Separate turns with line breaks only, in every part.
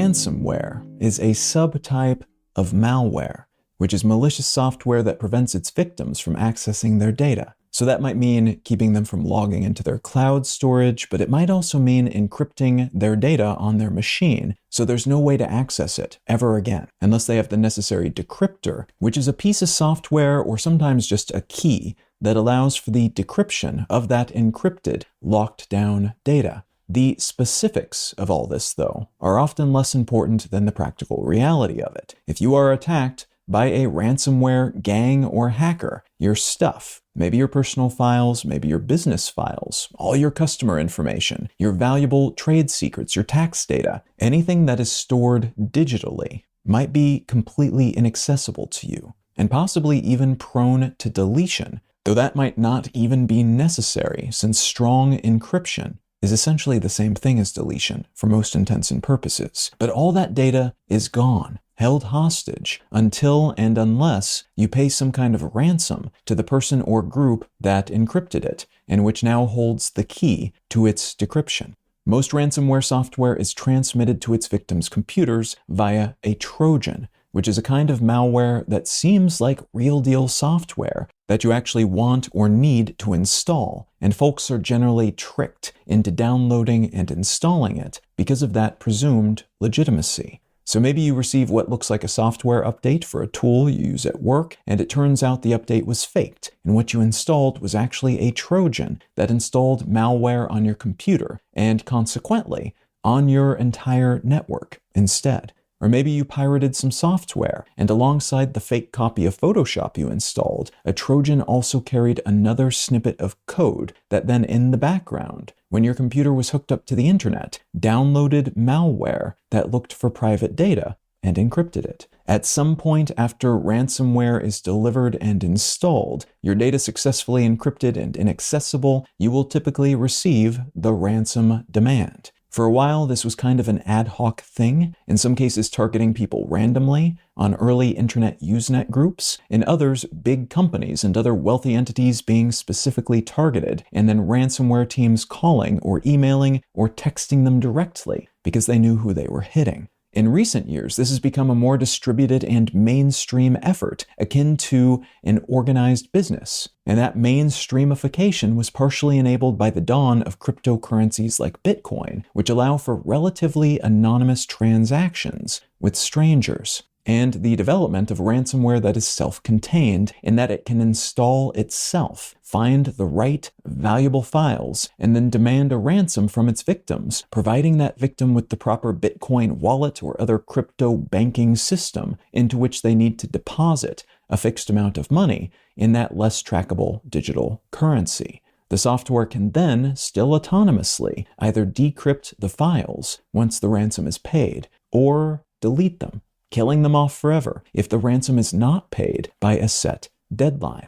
Ransomware is a subtype of malware, which is malicious software that prevents its victims from accessing their data. So that might mean keeping them from logging into their cloud storage, but it might also mean encrypting their data on their machine, so there's no way to access it ever again, unless they have the necessary decryptor, which is a piece of software or sometimes just a key that allows for the decryption of that encrypted, locked down data. The specifics of all this, though, are often less important than the practical reality of it. If you are attacked by a ransomware gang or hacker, your stuff, maybe your personal files, maybe your business files, all your customer information, your valuable trade secrets, your tax data, anything that is stored digitally might be completely inaccessible to you, and possibly even prone to deletion, though that might not even be necessary since strong encryption is essentially the same thing as deletion for most intents and purposes. But all that data is gone, held hostage, until and unless you pay some kind of ransom to the person or group that encrypted it, and which now holds the key to its decryption. Most ransomware software is transmitted to its victims' computers via a Trojan, which is a kind of malware that seems like real-deal software that you actually want or need to install, and folks are generally tricked into downloading and installing it because of that presumed legitimacy. So maybe you receive what looks like a software update for a tool you use at work, and it turns out the update was faked, and what you installed was actually a Trojan that installed malware on your computer, and consequently, on your entire network instead. Or maybe you pirated some software, and alongside the fake copy of Photoshop you installed, a Trojan also carried another snippet of code that then in the background, when your computer was hooked up to the internet, downloaded malware that looked for private data and encrypted it. At some point after ransomware is delivered and installed, your data successfully encrypted and inaccessible, you will typically receive the ransom demand. For a while, this was kind of an ad hoc thing, in some cases targeting people randomly on early internet Usenet groups, in others, big companies and other wealthy entities being specifically targeted, and then ransomware teams calling or emailing or texting them directly because they knew who they were hitting. In recent years, this has become a more distributed and mainstream effort, akin to an organized business. And that mainstreamification was partially enabled by the dawn of cryptocurrencies like Bitcoin, which allow for relatively anonymous transactions with strangers, and the development of ransomware that is self-contained in that it can install itself, find the right valuable files, and then demand a ransom from its victims, providing that victim with the proper Bitcoin wallet or other crypto banking system into which they need to deposit a fixed amount of money in that less trackable digital currency. The software can then, still autonomously, either decrypt the files once the ransom is paid, or delete them, killing them off forever if the ransom is not paid by a set deadline.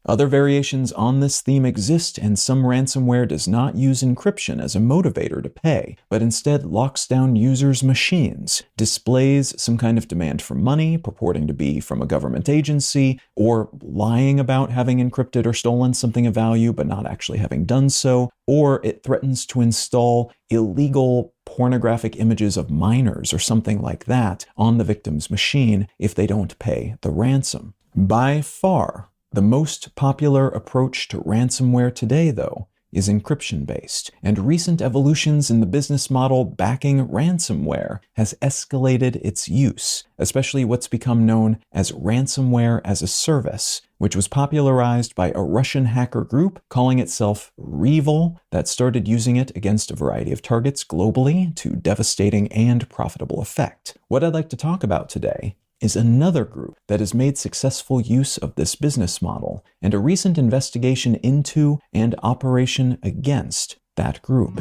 Other variations on this theme exist, and some ransomware does not use encryption as a motivator to pay, but instead locks down users' machines, displays some kind of demand for money, purporting to be from a government agency, or lying about having encrypted or stolen something of value but not actually having done so, or it threatens to install illegal pornographic images of minors or something like that on the victim's machine if they don't pay the ransom. By far, the most popular approach to ransomware today, though, is encryption-based, and recent evolutions in the business model backing ransomware has escalated its use, especially what's become known as ransomware as a service, which was popularized by a Russian hacker group calling itself Revil that started using it against a variety of targets globally to devastating and profitable effect. What I'd like to talk about today is another group that has made successful use of this business model, and a recent investigation into and operation against that group.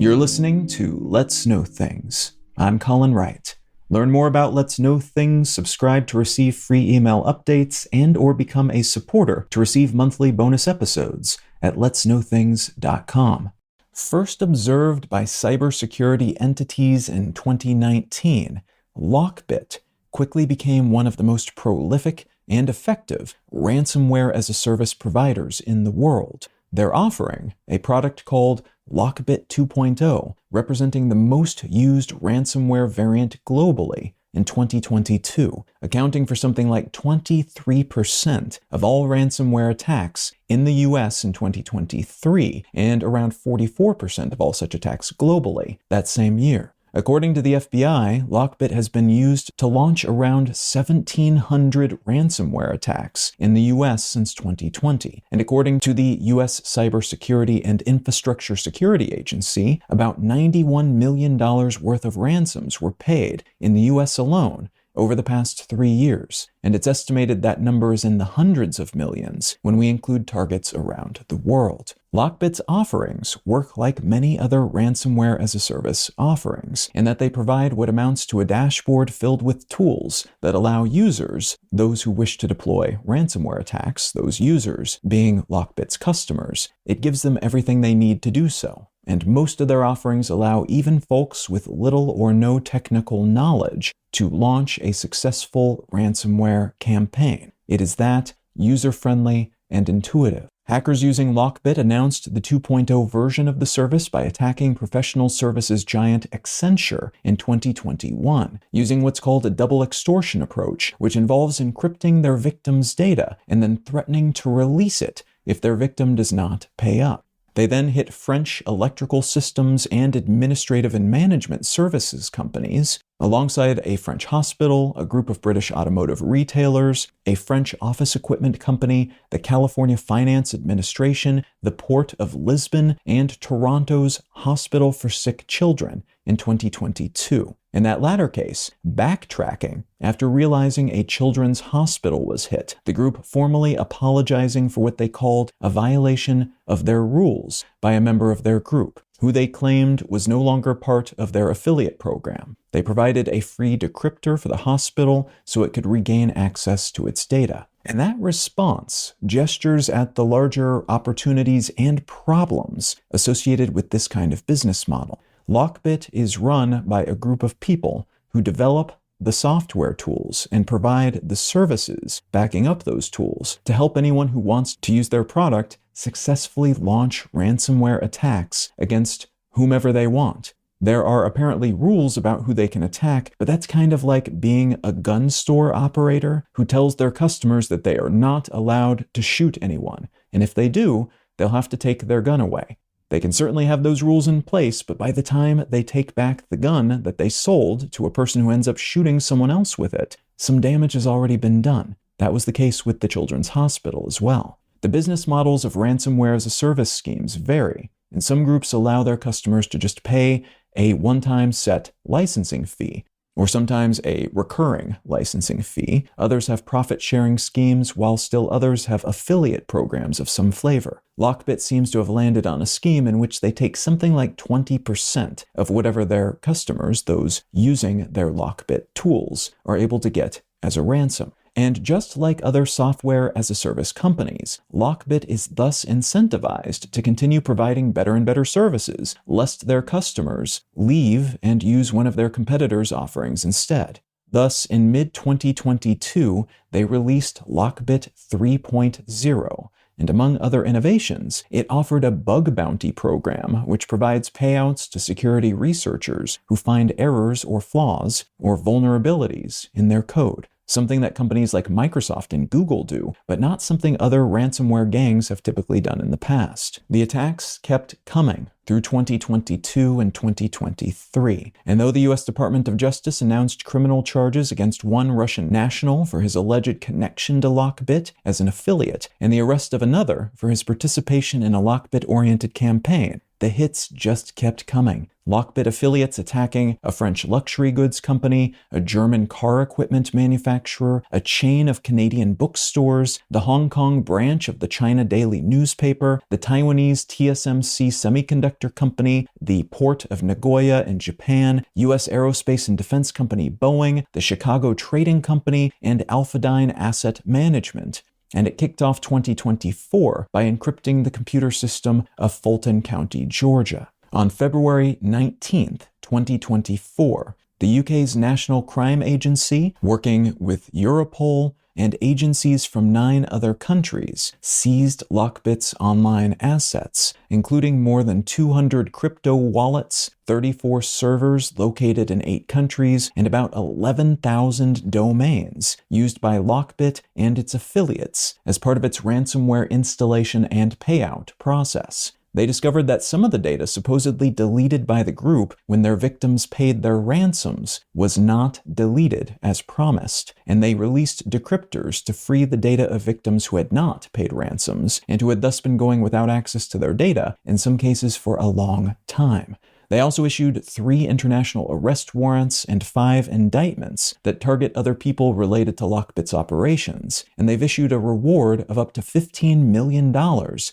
You're listening to Let's Know Things. I'm Colin Wright. Learn more about Let's Know Things, subscribe to receive free email updates, and or become a supporter to receive monthly bonus episodes at letsknowthings.com. First observed by cybersecurity entities in 2019, LockBit quickly became one of the most prolific and effective ransomware as a service providers in the world. They're offering a product called LockBit 2.0, representing the most used ransomware variant globally in 2022, accounting for something like 23% of all ransomware attacks in the US in 2023, and around 44% of all such attacks globally that same year. According to the FBI, LockBit has been used to launch around 1,700 ransomware attacks in the US since 2020. And according to the US Cybersecurity and Infrastructure Security Agency, about $91 million worth of ransoms were paid in the US alone over the past 3 years, and it's estimated that number is in the hundreds of millions when we include targets around the world. LockBit's offerings work like many other ransomware-as-a-service offerings, in that they provide what amounts to a dashboard filled with tools that allow users, those who wish to deploy ransomware attacks, those users being LockBit's customers, it gives them everything they need to do so. And most of their offerings allow even folks with little or no technical knowledge to launch a successful ransomware campaign. It is that user-friendly and intuitive. Hackers using LockBit announced the 2.0 version of the service by attacking professional services giant Accenture in 2021, using what's called a double extortion approach, which involves encrypting their victim's data and then threatening to release it if their victim does not pay up. They then hit French electrical systems and administrative and management services companies, alongside a French hospital, a group of British automotive retailers, a French office equipment company, the California Finance Administration, the Port of Lisbon, and Toronto's Hospital for Sick Children in 2022. In that latter case, backtracking after realizing a children's hospital was hit, the group formally apologizing for what they called a violation of their rules by a member of their group, who they claimed was no longer part of their affiliate program. They provided a free decryptor for the hospital so it could regain access to its data. And that response gestures at the larger opportunities and problems associated with this kind of business model. LockBit is run by a group of people who develop the software tools and provide the services backing up those tools to help anyone who wants to use their product successfully launch ransomware attacks against whomever they want. There are apparently rules about who they can attack, but that's kind of like being a gun store operator who tells their customers that they are not allowed to shoot anyone, and if they do, they'll have to take their gun away. They can certainly have those rules in place, but by the time they take back the gun that they sold to a person who ends up shooting someone else with it, some damage has already been done. That was the case with the Children's Hospital as well. The business models of ransomware as a service schemes vary, and some groups allow their customers to just pay a one-time set licensing fee, or sometimes a recurring licensing fee. Others have profit-sharing schemes, while still others have affiliate programs of some flavor. LockBit seems to have landed on a scheme in which they take something like 20% of whatever their customers, those using their LockBit tools, are able to get as a ransom. And just like other software-as-a-service companies, LockBit is thus incentivized to continue providing better and better services, lest their customers leave and use one of their competitors' offerings instead. Thus, in mid-2022, they released LockBit 3.0, and among other innovations, it offered a bug bounty program which provides payouts to security researchers who find errors or flaws or vulnerabilities in their code. Something that companies like Microsoft and Google do, but not something other ransomware gangs have typically done in the past. The attacks kept coming through 2022 and 2023. And though the US Department of Justice announced criminal charges against one Russian national for his alleged connection to LockBit as an affiliate, and the arrest of another for his participation in a LockBit-oriented campaign, the hits just kept coming. LockBit affiliates attacking a French luxury goods company, a German car equipment manufacturer, a chain of Canadian bookstores, the Hong Kong branch of the China Daily newspaper, the Taiwanese TSMC semiconductor company, the Port of Nagoya in Japan, U.S. aerospace and defense company Boeing, the Chicago Trading Company, and Alphadyne Asset Management. And it kicked off 2024 by encrypting the computer system of Fulton County, Georgia. On February 19th, 2024, the UK's National Crime Agency, working with Europol and agencies from 9 other countries seized LockBit's online assets, including more than 200 crypto wallets, 34 servers located in 8 countries, and about 11,000 domains used by LockBit and its affiliates as part of its ransomware installation and payout process. They discovered that some of the data supposedly deleted by the group when their victims paid their ransoms was not deleted as promised, and they released decryptors to free the data of victims who had not paid ransoms and who had thus been going without access to their data, in some cases for a long time. They also issued 3 international arrest warrants and 5 indictments that target other people related to LockBit's operations, and they've issued a reward of up to $15 million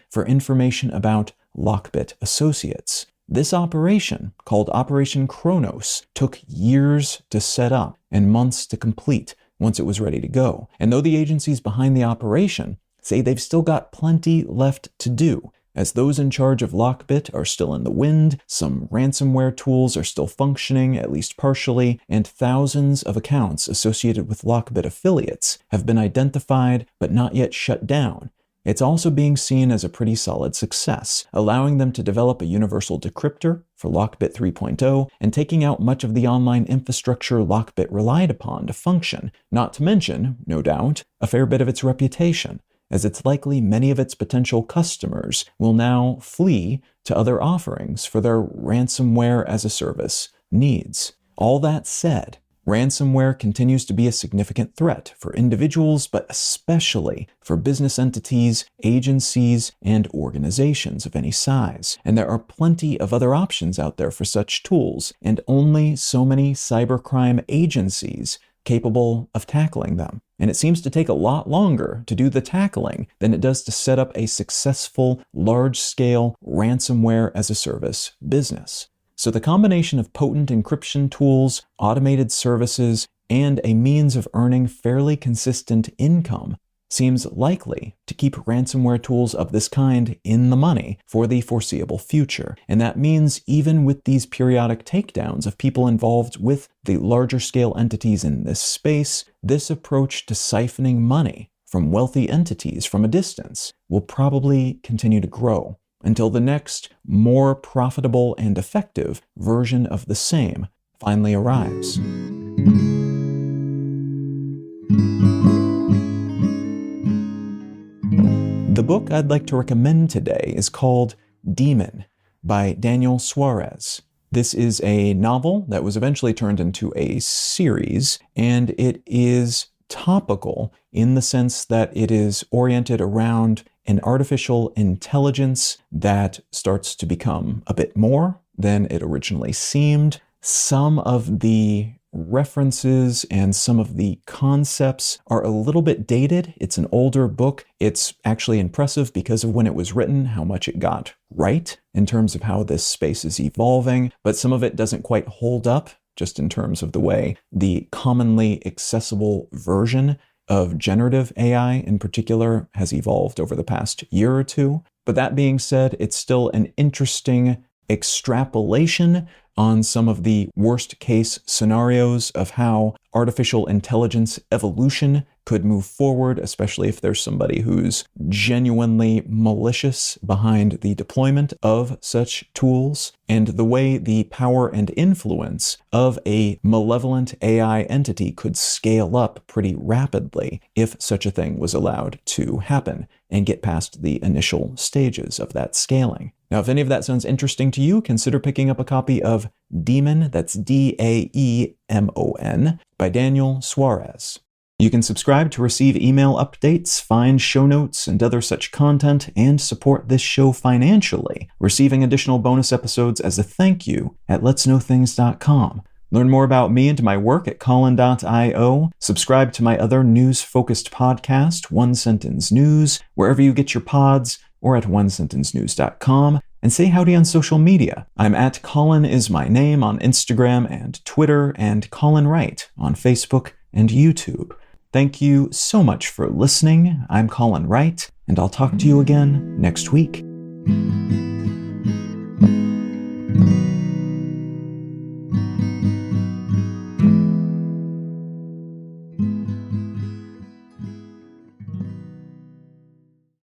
for information about LockBit associates. This operation, called Operation Kronos, took years to set up and months to complete once it was ready to go. And though the agencies behind the operation say they've still got plenty left to do, as those in charge of LockBit are still in the wind, some ransomware tools are still functioning, at least partially, and thousands of accounts associated with LockBit affiliates have been identified but not yet shut down. It's also being seen as a pretty solid success, allowing them to develop a universal decryptor for LockBit 3.0 and taking out much of the online infrastructure LockBit relied upon to function, not to mention, no doubt, a fair bit of its reputation, as it's likely many of its potential customers will now flee to other offerings for their ransomware as a service needs. All that said, ransomware continues to be a significant threat for individuals, but especially for business entities, agencies, and organizations of any size. And there are plenty of other options out there for such tools, and only so many cybercrime agencies capable of tackling them. And it seems to take a lot longer to do the tackling than it does to set up a successful, large-scale ransomware as a service business. So the combination of potent encryption tools, automated services, and a means of earning fairly consistent income seems likely to keep ransomware tools of this kind in the money for the foreseeable future. And that means even with these periodic takedowns of people involved with the larger scale entities in this space, this approach to siphoning money from wealthy entities from a distance will probably continue to grow until the next, more profitable and effective version of the same finally arrives. The book I'd like to recommend today is called Daemon by Daniel Suarez. This is a novel that was eventually turned into a series, and it is topical in the sense that it is oriented around an artificial intelligence that starts to become a bit more than it originally seemed. Some of the references and some of the concepts are a little bit dated. It's an older book. It's actually impressive because of when it was written, how much it got right in terms of how this space is evolving, but some of it doesn't quite hold up just in terms of the way the commonly accessible version of generative AI in particular has evolved over the past year or two. But that being said, it's still an interesting extrapolation on some of the worst case scenarios of how artificial intelligence evolution could move forward, especially if there's somebody who's genuinely malicious behind the deployment of such tools, and the way the power and influence of a malevolent AI entity could scale up pretty rapidly if such a thing was allowed to happen and get past the initial stages of that scaling. Now, if any of that sounds interesting to you, consider picking up a copy of Daemon, that's Daemon, by Daniel Suarez. You can subscribe to receive email updates, find show notes, and other such content, and support this show financially, receiving additional bonus episodes as a thank you at letsknowthings.com. Learn more about me and my work at Colin.io. Subscribe to my other news-focused podcast, One Sentence News, wherever you get your pods, or at onesentencenews.com, and say howdy on social media. I'm at Colin is my name on Instagram and Twitter, and Colin Wright on Facebook and YouTube. Thank you so much for listening. I'm Colin Wright, and I'll talk to you again next week.